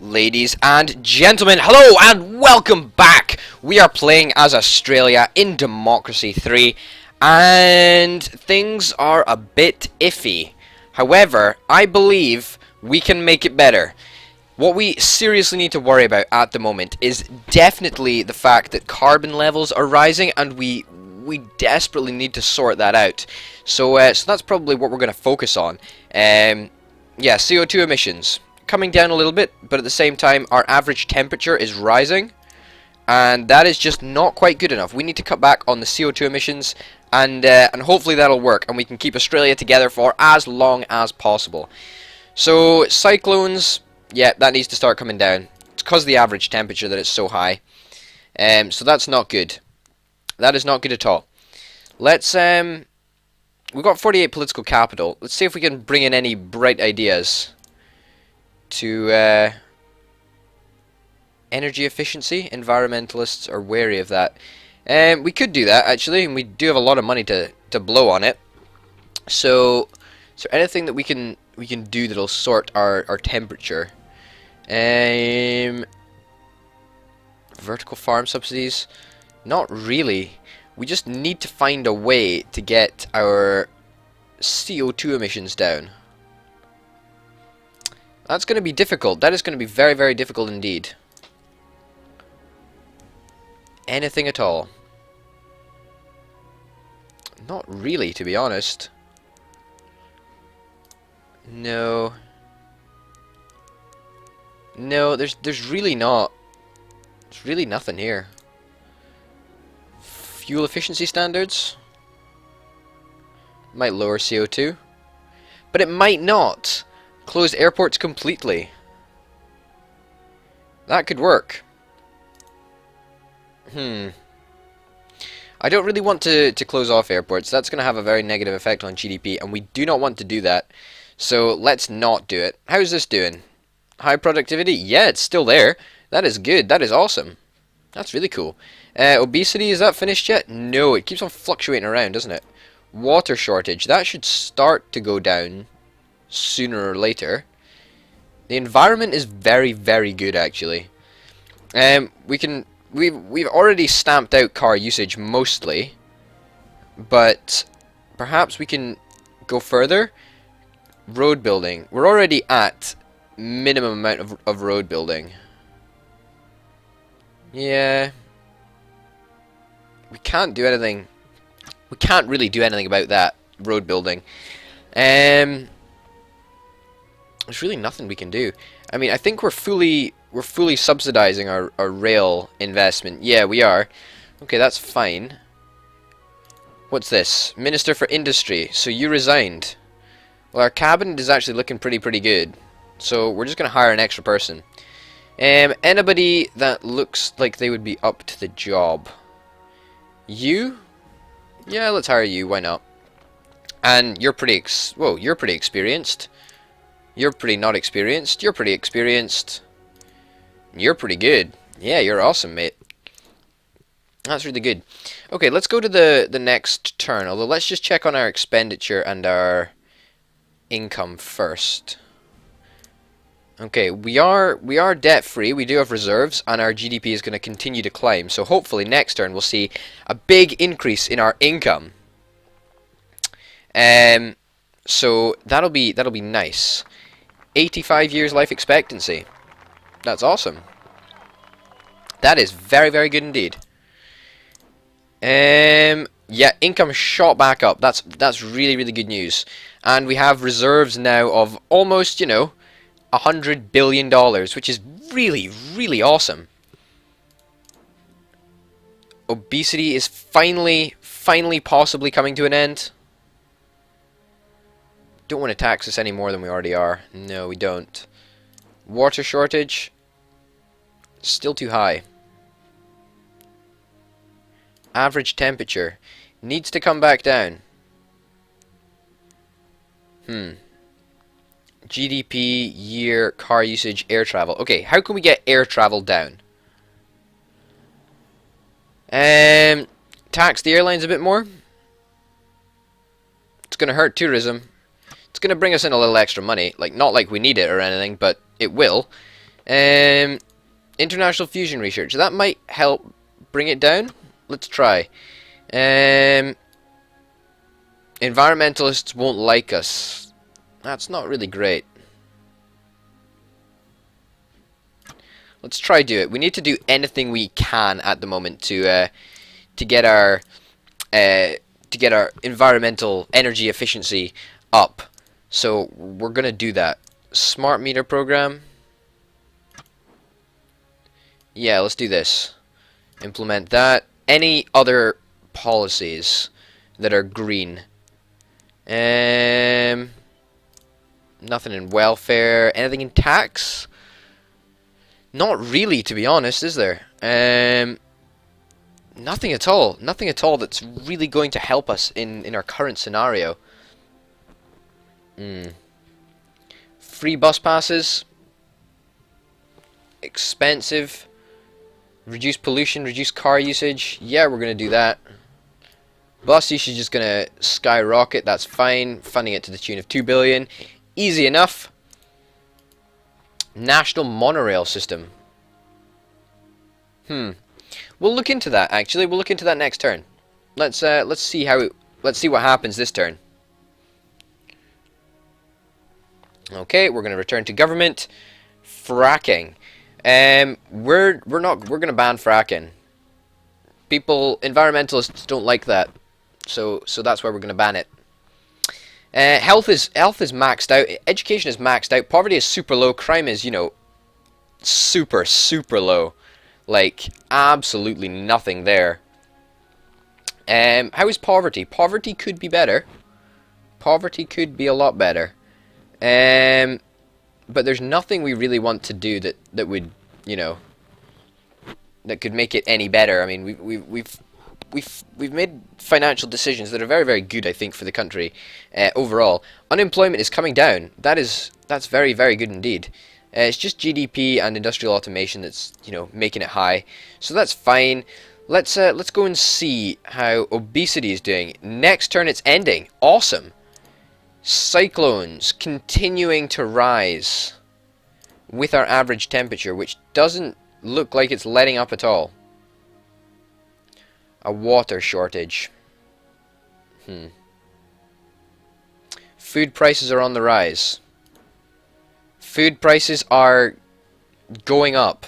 Ladies and gentlemen, hello and welcome back! We are playing as Australia in Democracy 3, and things are a bit iffy. However, I believe we can make it better. What we seriously need to worry about at the moment is definitely the fact that carbon levels are rising, and we desperately need to sort that out. So that's probably what we're going to focus on. Yeah, CO2 emissions coming down a little bit, but at the same time our average temperature is rising, and that is just not quite good enough. We need to cut back on the CO2 emissions, and hopefully that'll work, and we can keep Australia together for as long as possible. So cyclones, yeah, that needs to start coming down. It's because of the average temperature that it's so high. So that's not good. That is not good at all. Let's we've got 48 political capital. Let's see if we can bring in any bright ideas to energy efficiency. Environmentalists are wary of that. We could do that actually, and we do have a lot of money to blow on it. So, is there anything that we can do that'll sort our temperature? Vertical farm subsidies? Not really. We just need to find a way to get our CO2 emissions down. That's going to be difficult. That is going to be very, very difficult indeed. Anything at all? Not really, to be honest. No. No, there's really not. There's really nothing here. Fuel efficiency standards might lower CO2, but it might not. Close airports completely. That could work. I don't really want to close off airports. That's going to have a very negative effect on GDP, and we do not want to do that. So let's not do it. How's this doing? High productivity? Yeah, it's still there. That is good. That is awesome. That's really cool. Obesity, is that finished yet? No, it keeps on fluctuating around, doesn't it? Water shortage. That should start to go down sooner or later. The environment is very, very good actually. We've already stamped out car usage mostly, but perhaps we can go further. Road building. We're already at minimum amount of road building. Yeah. We can't do anything. We can't really do anything about that road building. There's really nothing we can do. I mean, I think we're fully subsidizing our rail investment. Yeah, we are. Okay, that's fine. What's this? Minister for Industry. So you resigned. Well, our cabinet is actually looking pretty good. So we're just gonna hire an extra person. Anybody that looks like they would be up to the job. You? Yeah, let's hire you. Why not? And you're pretty you're pretty experienced. You're pretty not experienced. You're pretty experienced. You're pretty good. Yeah, you're awesome, mate. That's really good. Okay, let's go to the next turn. Although, let's just check on our expenditure and our income first. Okay, we are debt free. We do have reserves, and our GDP is going to continue to climb. So hopefully next turn we'll see a big increase in our income. So that'll be nice. 85 years life expectancy. That's awesome. That is very, very good indeed. Yeah, income shot back up. That's really, really good news. And we have reserves now of almost, $100 billion, which is really, really awesome. Obesity is finally possibly coming to an end. Don't want to tax us any more than we already are. No, we don't. Water shortage. Still too high. Average temperature. Needs to come back down. GDP, year, car usage, air travel. Okay, how can we get air travel down? Tax the airlines a bit more. It's going to hurt tourism. It's going to bring us in a little extra money. Like, not like we need it or anything, but it will. Um, international fusion research. That might help bring it down. Let's try. Environmentalists won't like us. That's not really great. Let's try do it. We need to do anything we can at the moment to get our environmental energy efficiency up. So we're gonna do that. Smart meter program. Yeah, let's do this. Implement that. Any other policies that are green? Nothing in welfare. Anything in tax? Not really, to be honest, is there? Nothing at all. Nothing at all that's really going to help us in our current scenario. Free bus passes. Expensive. Reduce pollution, reduce car usage. Yeah, we're going to do that. Bus usage is going to skyrocket. That's fine. Funding it to the tune of 2 billion. Easy enough. National monorail system. We'll look into that. Actually, we'll look into that next turn. Let's see what happens this turn. Okay, we're going to return to government. Fracking. We're gonna ban fracking. Environmentalists don't like that, so that's why we're gonna ban it. Health is maxed out. Education is maxed out. Poverty is super low. Crime is, super low. Like absolutely nothing there. How is poverty? Poverty could be better. Poverty could be a lot better. But there's nothing we really want to do that would, that could make it any better. I mean, we've made financial decisions that are very, very good, I think, for the country overall. Unemployment is coming down. That's very, very good indeed. It's just GDP and industrial automation that's making it high, so that's fine. Let's go and see how obesity is doing. Next turn, it's ending. Awesome. Cyclones continuing to rise with our average temperature, which doesn't look like it's letting up at all. A water shortage. Food prices are on the rise. Food prices are going up.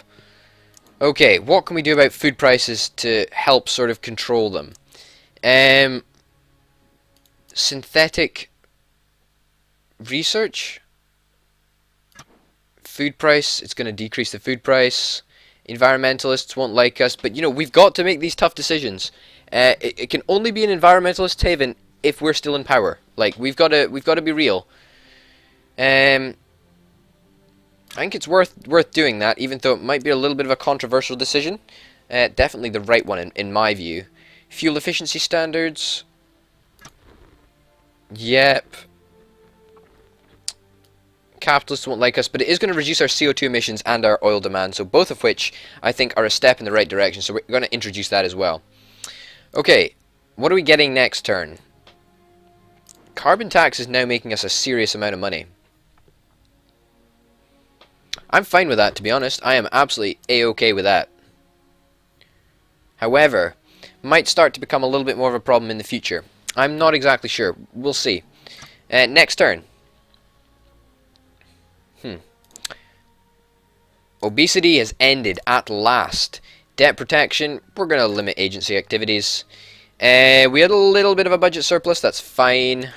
Okay, what can we do about food prices to help sort of control them? Synthetic research. Food price, it's going to decrease the food price. Environmentalists won't like us, but we've got to make these tough decisions. It can only be an environmentalist haven if we're still in power. Like we've got to be real. I think it's worth doing that, even though it might be a little bit of a controversial decision. Definitely the right one in my view. Fuel efficiency standards. Yep. Capitalists won't like us, but it is going to reduce our CO2 emissions and our oil demand, so both of which I think are a step in the right direction, so we're going to introduce that as well. Okay, what are we getting next turn? Carbon tax is now making us a serious amount of money. I'm fine with that, to be honest. I am absolutely a-okay with that. However, might start to become a little bit more of a problem in the future. I'm not exactly sure. We'll see. Next turn. Obesity has ended at last. Debt protection, we're going to limit agency activities. We had a little bit of a budget surplus, that's fine.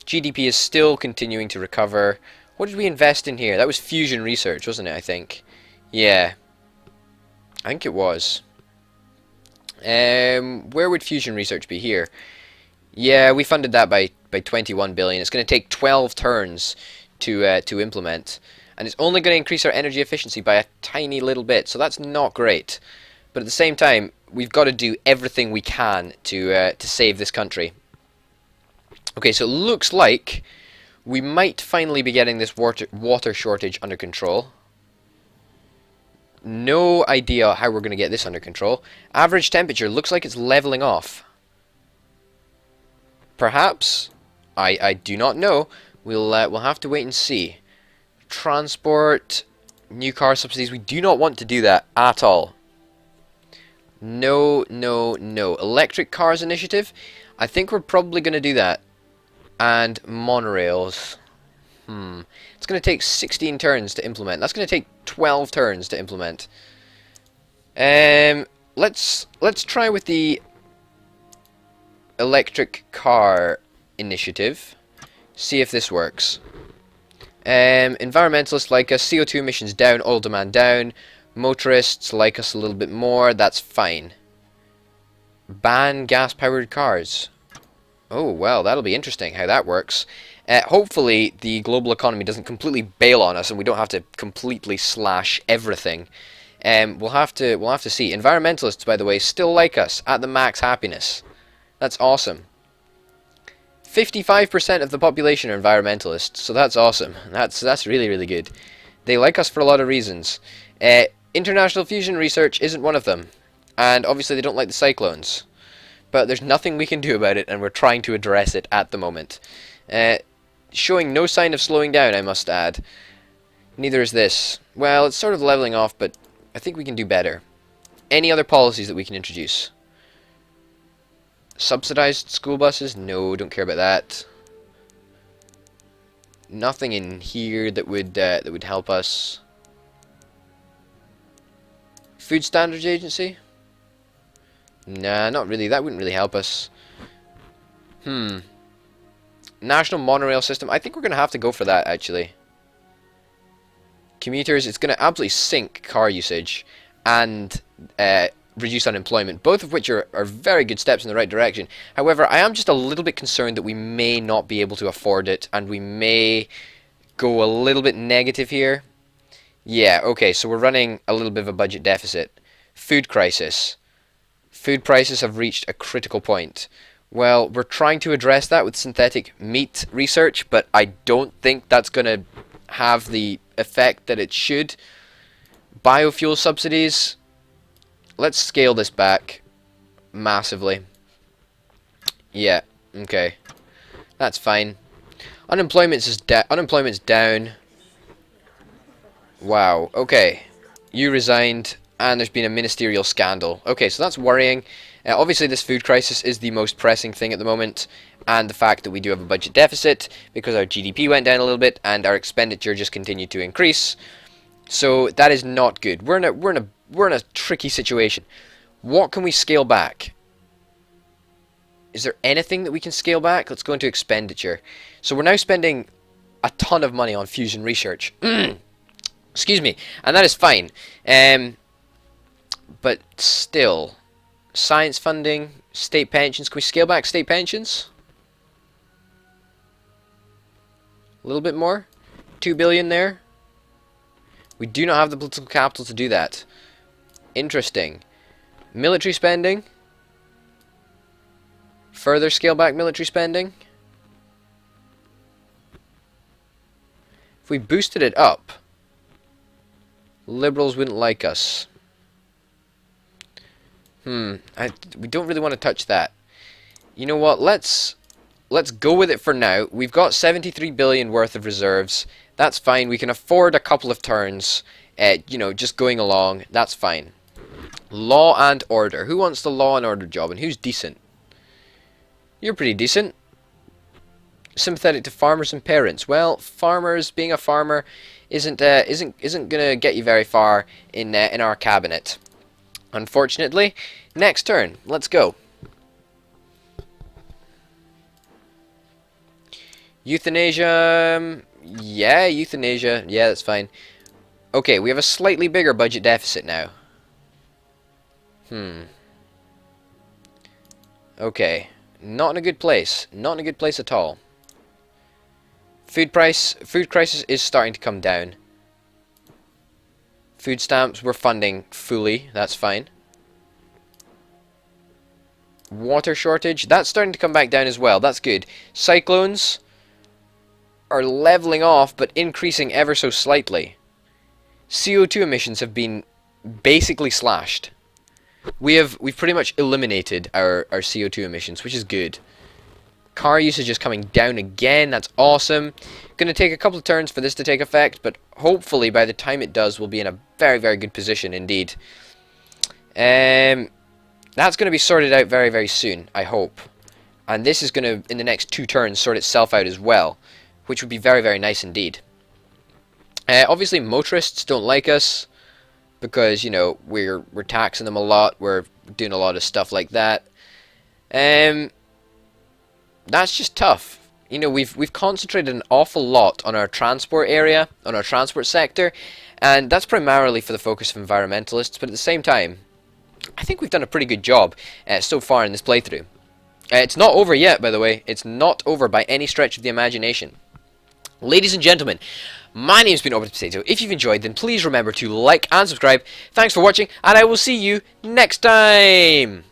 GDP is still continuing to recover. What did we invest in here? That was fusion research, wasn't it, I think? Yeah. I think it was. Where would fusion research be? Here. Yeah, we funded that by 21 billion. It's going to take 12 turns to implement. And it's only going to increase our energy efficiency by a tiny little bit, so that's not great. But at the same time, we've got to do everything we can to save this country. Okay, so it looks like we might finally be getting this water shortage under control. No idea how we're going to get this under control. Average temperature looks like it's leveling off. Perhaps? I do not know. We'll have to wait and see. Transport. New car subsidies. We do not want to do that at all. No, no, no. Electric cars initiative. I think we're probably going to do that. And monorails. It's going to take 16 turns to implement. That's going to take 12 turns to implement. Let's try with the electric car initiative. See if this works. Environmentalists like us. CO2 emissions down. Oil demand down. Motorists like us a little bit more. That's fine. Ban gas-powered cars. Oh, well, that'll be interesting how that works. Hopefully, the global economy doesn't completely bail on us, and we don't have to completely slash everything. We'll have to see. Environmentalists, by the way, still like us at the max happiness. That's awesome. 55% of the population are environmentalists, so that's awesome. That's really, really good. They like us for a lot of reasons. International fusion research isn't one of them, and obviously they don't like the cyclones. But there's nothing we can do about it, and we're trying to address it at the moment. Showing no sign of slowing down, I must add. Neither is this. Well, it's sort of leveling off, but I think we can do better. Any other policies that we can introduce? Subsidized school buses? No, don't care about that. Nothing in here that would help us. Food Standards Agency? Nah, not really. That wouldn't really help us. National monorail system. I think we're going to have to go for that, actually. Commuters, it's going to absolutely sink car usage and reduce unemployment, both of which are very good steps in the right direction. However, I am just a little bit concerned that we may not be able to afford it, and we may go a little bit negative here. Yeah, okay, so we're running a little bit of a budget deficit. Food crisis. Food prices have reached a critical point. Well, we're trying to address that with synthetic meat research, but I don't think that's going to have the effect that it should. Biofuel subsidies. Let's scale this back massively. Yeah, okay. That's fine. Unemployment's down. Wow, okay. You resigned, and there's been a ministerial scandal. Okay, so that's worrying. Obviously, this food crisis is the most pressing thing at the moment, and the fact that we do have a budget deficit because our GDP went down a little bit and our expenditure just continued to increase. So that is not good. We're in a tricky situation. What can we scale back? Is there anything that we can scale back? Let's go into expenditure. So we're now spending a ton of money on fusion research. Excuse me, and that is fine. But still, science funding, state pensions. Can we scale back state pensions? A little bit more? 2 billion there? We do not have the political capital to do that. Interesting. Military spending. Further scale back military spending. If we boosted it up, liberals wouldn't like us. We don't really want to touch that. You know what? Let's go with it for now. We've got 73 billion worth of reserves. That's fine. We can afford a couple of turns. You know, just going along. That's fine. Law and order. Who wants the law and order job, and who's decent? You're pretty decent. Sympathetic to farmers and parents. Well, farmers, being a farmer, isn't gonna get you very far in our cabinet. Unfortunately. Next turn. Let's go. Euthanasia. Yeah, euthanasia. Yeah, that's fine. Okay, we have a slightly bigger budget deficit now. Okay. Not in a good place. Not in a good place at all. Food crisis is starting to come down. Food stamps we're funding fully. That's fine. Water shortage. That's starting to come back down as well. That's good. Cyclones are leveling off, but increasing ever so slightly. CO2 emissions have been basically slashed. We've pretty much eliminated our CO2 emissions, which is good. Car usage is coming down again. That's awesome. Going to take a couple of turns for this to take effect, but hopefully by the time it does, we'll be in a very, very good position indeed. That's going to be sorted out very, very soon, I hope. And this is going to, in the next 2 turns, sort itself out as well, which would be very, very nice indeed. Obviously, motorists don't like us because, you know, we're taxing them a lot. We're doing a lot of stuff like that. That's just tough. You know, we've concentrated an awful lot on our transport area, on our transport sector, and that's primarily for the focus of environmentalists, but at the same time, I think we've done a pretty good job so far in this playthrough. It's not over yet, by the way. It's not over by any stretch of the imagination. Ladies and gentlemen, my name's been Orbit Potato. If you've enjoyed, then please remember to like and subscribe. Thanks for watching, and I will see you next time!